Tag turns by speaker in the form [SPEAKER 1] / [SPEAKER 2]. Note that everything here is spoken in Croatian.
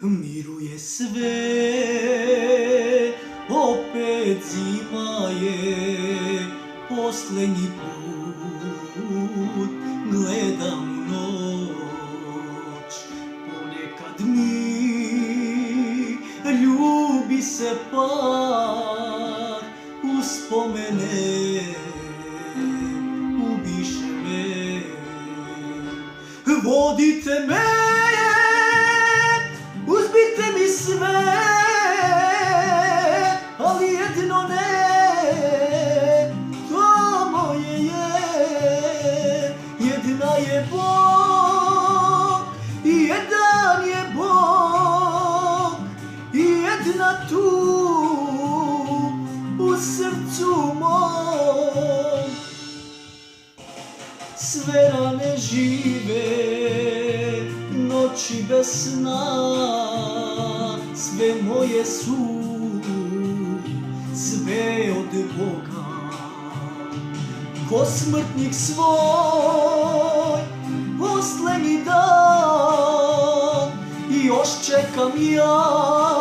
[SPEAKER 1] Miruje sve, opet zima je, poslednji put gledam noć. Ponekad mi ljubi se par, uspomene ubiše me. Vodite me, uzbite mi sve, ali jedno ne, to moje je. Jedna je Bog i jedan je Bog, i jedna tu u srcu mom. Sve rane žive, noći bez sna, sve moje su, sve od Boga. Ko smrtnik svoj, poslednji dan, i još čekam ja